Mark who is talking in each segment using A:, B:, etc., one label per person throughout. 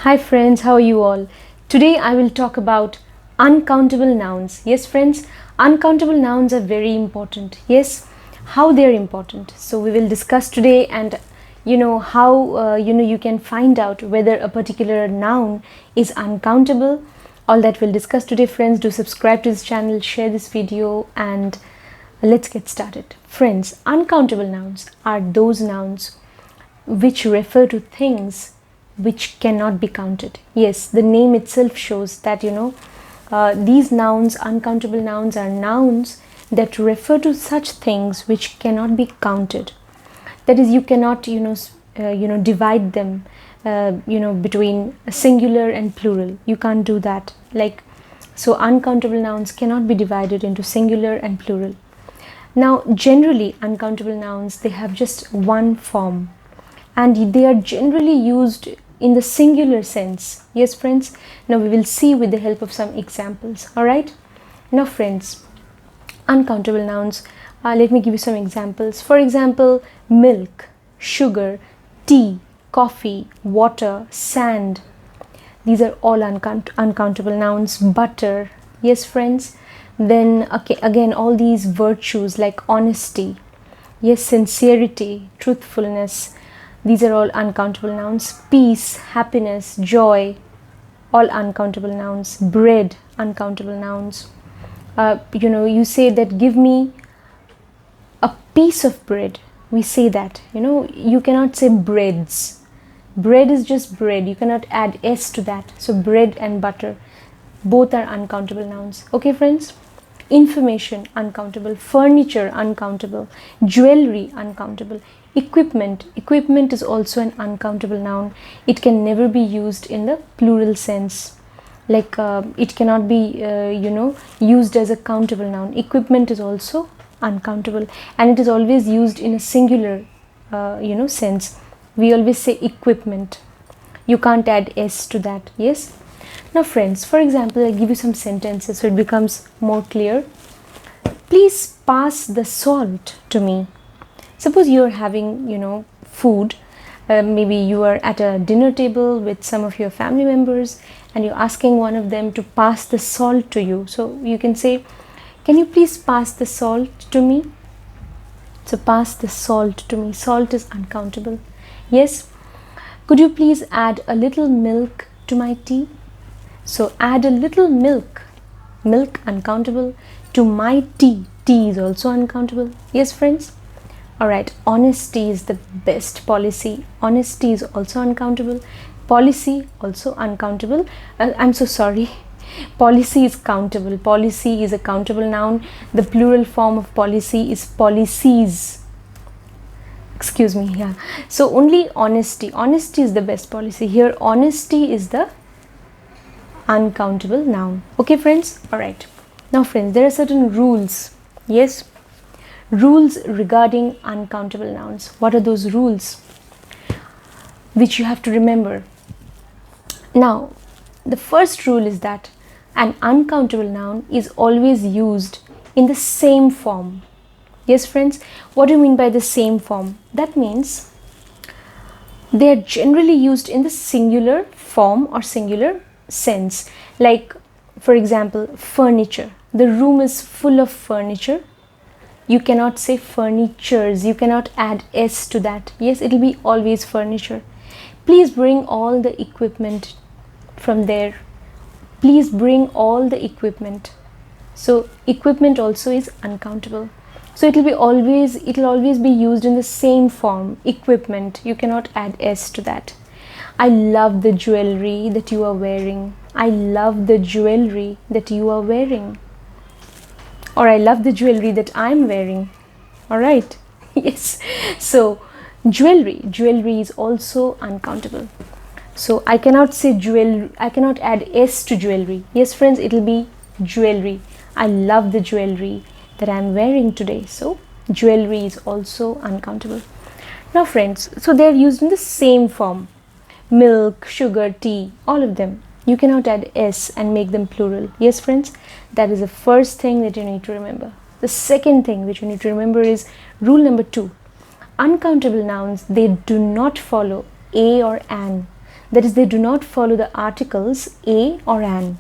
A: Hi friends, how are you all? Today I will talk about uncountable nouns. Yes friends, uncountable nouns are very important. Yes, how they are important. So we will discuss today and how you can find out whether a particular noun is uncountable. All that we'll discuss today friends. Do subscribe to this channel, share this video and let's get started. Friends, uncountable nouns are those nouns which refer to things which cannot be counted. Yes, the name itself shows that these nouns, uncountable nouns, are nouns that refer to such things which cannot be counted. That is, you cannot divide them between singular and plural. You can't do that. So uncountable nouns cannot be divided into singular and plural. Now generally uncountable nouns, they have just one form and they are generally used in the singular sense. Yes friends, now we will see with the help of some examples. All right, now friends, uncountable nouns, let me give you some examples. For example, milk, sugar, tea, coffee, water, sand. These are all uncountable nouns. Butter. Yes friends, then again all these virtues like honesty, yes, sincerity, truthfulness. These are all uncountable nouns. Peace, happiness, joy, all uncountable nouns. Bread, uncountable nouns. You say that give me a piece of bread. We say that, you cannot say breads. Bread is just bread. You cannot add s to that. So bread and butter, both are uncountable nouns. Okay friends. Information, uncountable. Furniture, uncountable. Jewelry, uncountable. Equipment is also an uncountable noun. It can never be used in the plural sense. It cannot be used as a countable noun. Equipment is also uncountable and it is always used in a singular sense. We always say equipment. You can't add s to that. Yes. Now friends, for example, I'll give you some sentences so it becomes more clear. Please pass the salt to me. Suppose you're having, food. Maybe you are at a dinner table with some of your family members and you're asking one of them to pass the salt to you. So you can say, can you please pass the salt to me? So pass the salt to me. Salt is uncountable. Yes. Could you please add a little milk to my tea? So add a little milk. Milk, uncountable. To my tea. Tea is also uncountable. Yes friends. Alright, honesty is the best policy. Honesty is also uncountable. Policy, also uncountable. I'm so sorry. Policy is countable. Policy is a countable noun. The plural form of policy is policies. Excuse me, yeah. So only honesty. Honesty is the best policy. Here, honesty is the uncountable noun. Okay, friends? Alright. Now, friends, there are certain rules. Yes. Rules regarding uncountable nouns. What are those rules which you have to remember? Now, the first rule is that an uncountable noun is always used in the same form. Yes, friends, what do you mean by the same form? That means they are generally used in the singular form or singular sense. Like, for example, furniture. The room is full of furniture. You cannot say furnitures. You cannot add s to that. Yes, it will be always furniture. Please bring all the equipment from there. Please bring all the equipment. So equipment also is uncountable. So it will always be used in the same form. Equipment. You cannot add s to that. I love the jewelry that you are wearing. I love the jewelry that you are wearing. Or I love the jewelry that I'm wearing. Alright. Yes. So jewelry is also uncountable. So I cannot say jewelry. I cannot add s to jewelry. Yes friends, it will be jewelry. I love the jewelry that I'm wearing today. So jewelry is also uncountable. Now friends, so they're used in the same form. Milk, sugar, tea, all of them. You cannot add s and make them plural. Yes friends, that is the first thing that you need to remember. The second thing which you need to remember is rule number 2. Uncountable nouns, they do not follow a or an. That is, they do not follow the articles a or an.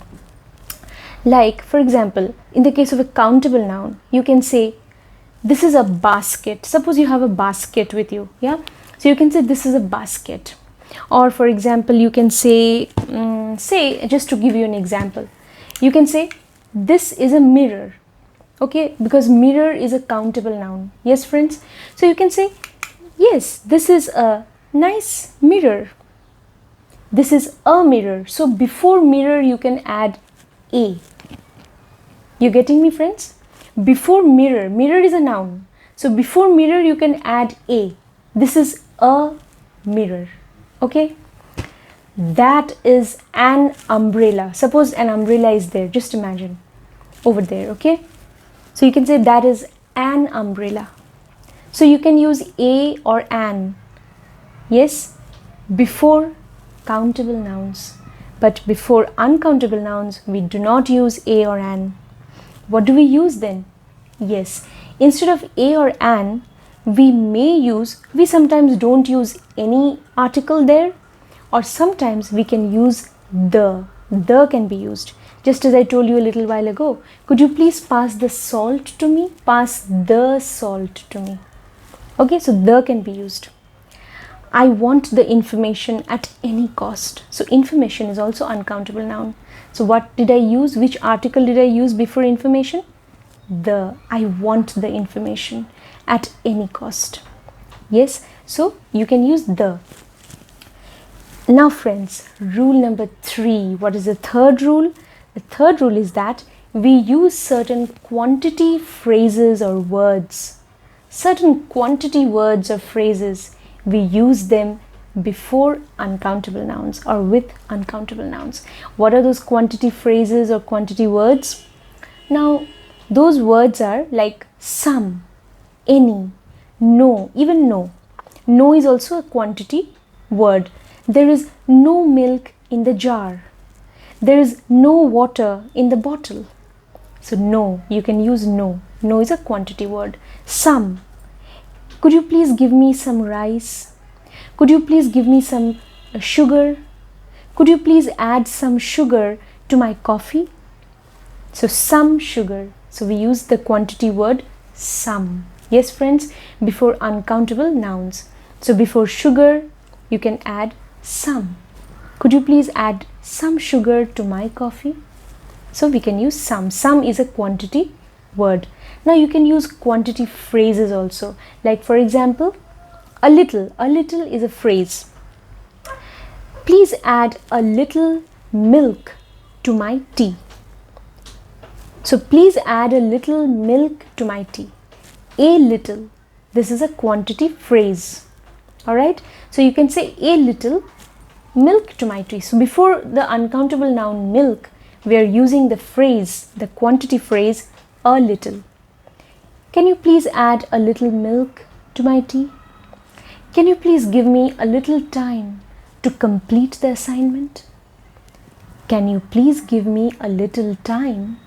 A: Like, for example, in the case of a countable noun, you can say, this is a basket. Suppose you have a basket with you, yeah? So you can say, this is a basket. Or for example, you can say, just to give you an example, you can say, this is a mirror. Okay, because mirror is a countable noun. Yes, friends? So you can say, yes, this is a nice mirror. This is a mirror. So before mirror, you can add a. You getting me, friends? Before mirror, mirror is a noun. So before mirror, you can add a. This is a mirror. Okay? That is an umbrella. Suppose an umbrella is there. Just imagine. Over there, okay? So you can say that is an umbrella. So you can use a or an. Yes? Before countable nouns. But before uncountable nouns, we do not use a or an. What do we use then? Yes, instead of a or an, we sometimes don't use any article there, or sometimes we can use the. The can be used. Just as I told you a little while ago, could you please pass the salt to me? Pass the salt to me. Okay, so the can be used. I want the information at any cost. So information is also uncountable noun. So what did I use? Which article did I use before information? The. I want the information at any cost. Yes, so you can use the. Now friends, rule number 3. What is the third rule? The third rule is that we use certain quantity phrases or words. Certain quantity words or phrases, we use them before uncountable nouns or with uncountable nouns. What are those quantity phrases or quantity words? Now, those words are like some, any, no, even no. No is also a quantity word. There is no milk in the jar. There is no water in the bottle. So no, you can use no. No is a quantity word. Some. Could you please give me some rice? Could you please give me some sugar? Could you please add some sugar to my coffee? So some sugar. So we use the quantity word some. Yes, friends, before uncountable nouns. So before sugar, you can add some. Could you please add some sugar to my coffee? So we can use some. Some is a quantity word. Now you can use quantity phrases also. Like for example, a little. A little is a phrase. Please add a little milk to my tea. So please add a little milk to my tea. A little. This is a quantity phrase. Alright. So you can say a little milk to my tea. So before the uncountable noun milk, we are using the phrase, the quantity phrase, a little. Can you please add a little milk to my tea? Can you please give me a little time to complete the assignment? Can you please give me a little time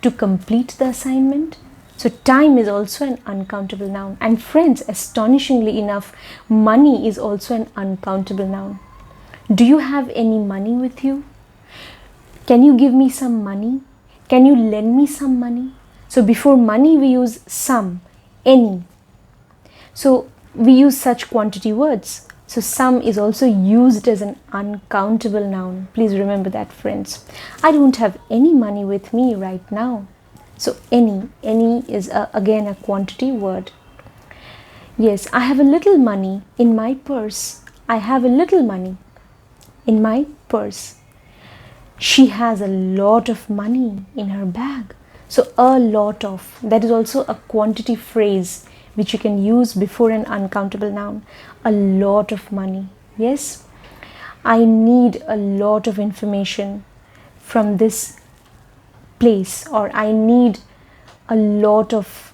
A: to complete the assignment? So time is also an uncountable noun. And friends, astonishingly enough, money is also an uncountable noun. Do you have any money with you? Can you give me some money? Can you lend me some money? So before money we use some, any. So we use such quantity words. So some is also used as an uncountable noun. Please remember that, friends. I don't have any money with me right now. So any is again a quantity word. Yes, I have a little money in my purse. I have a little money in my purse. She has a lot of money in her bag. So a lot of, that is also a quantity phrase which you can use before an uncountable noun. A lot of money. Yes, I need a lot of information from this place, or I need a lot of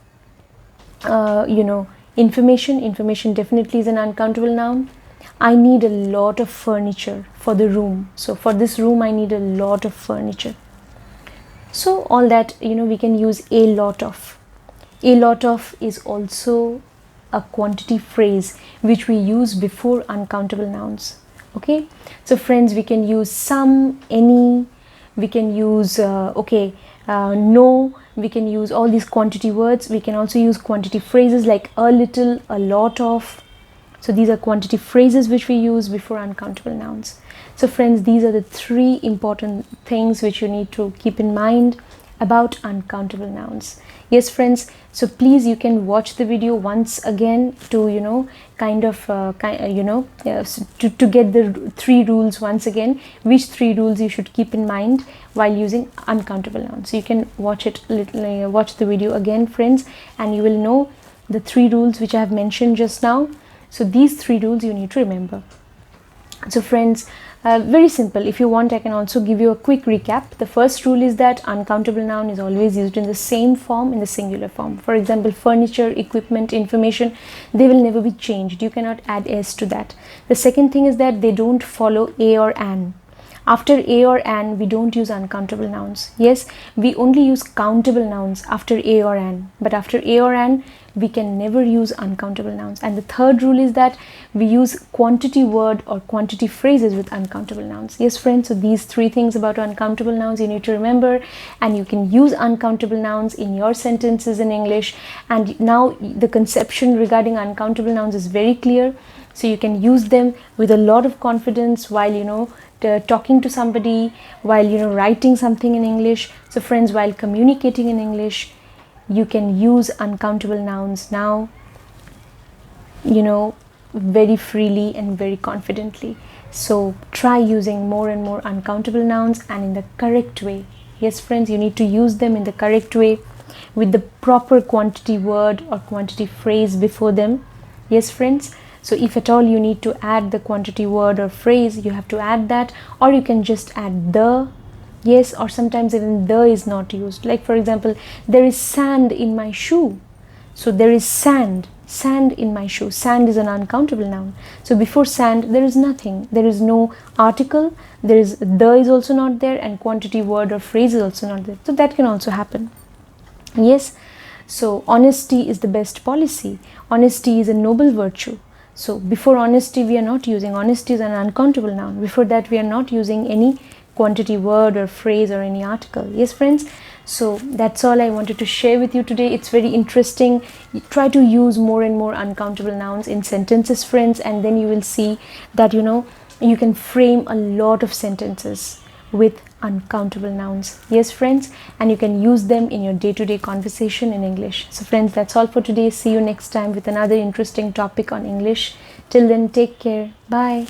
A: information. Information definitely is an uncountable noun. I need a lot of furniture for the room. So for this room I need a lot of furniture. So all that, we can use a lot of. A lot of is also a quantity phrase which we use before uncountable nouns. Okay, so friends, we can use some, any, we can use no, we can use all these quantity words. We can also use quantity phrases like a little, a lot of. So these are quantity phrases which we use before uncountable nouns. So friends, these are the 3 important things which you need to keep in mind about uncountable nouns. Yes friends, so please you can watch the video once again to to get the 3 rules once again, which 3 rules you should keep in mind while using uncountable nouns. So you can watch the video again friends, and you will know the 3 rules which I have mentioned just now. So these 3 rules you need to remember. So friends, very simple. If you want, I can also give you a quick recap. The first rule is that uncountable noun is always used in the same form, in the singular form. For example, furniture, equipment, information, they will never be changed. You cannot add s to that. The second thing is that they don't follow a or an. After a or an, we don't use uncountable nouns. Yes, we only use countable nouns after a or an, but after a or an, we can never use uncountable nouns. And the third rule is that we use quantity word or quantity phrases with uncountable nouns. Yes friends, so these 3 things about uncountable nouns you need to remember, and you can use uncountable nouns in your sentences in English. And now the conception regarding uncountable nouns is very clear, so you can use them with a lot of confidence while talking to somebody, while writing something in English. So friends, while communicating in English, you can use uncountable nouns now, very freely and very confidently. So try using more and more uncountable nouns, and in the correct way. Yes friends, you need to use them in the correct way with the proper quantity word or quantity phrase before them. Yes friends, so if at all you need to add the quantity word or phrase, you have to add that, or you can just add the. Yes, or sometimes even the is not used. Like for example, there is sand in my shoe. So there is sand in my shoe. Sand is an uncountable noun. So before sand, there is nothing. There is no article. There is the is also not there, and quantity word or phrase is also not there. So that can also happen. Yes. So honesty is the best policy. Honesty is a noble virtue. So before honesty, we are not using. Honesty is an uncountable noun. Before that, we are not using any quantity word or phrase or any article. Yes friends, so that's all I wanted to share with you today. It's very interesting. Try to use more and more uncountable nouns in sentences friends, and then you will see that you can frame a lot of sentences with uncountable nouns. Yes friends, and you can use them in your day-to-day conversation in English. So friends, that's all for today. See you next time with another interesting topic on English. Till then, take care. Bye.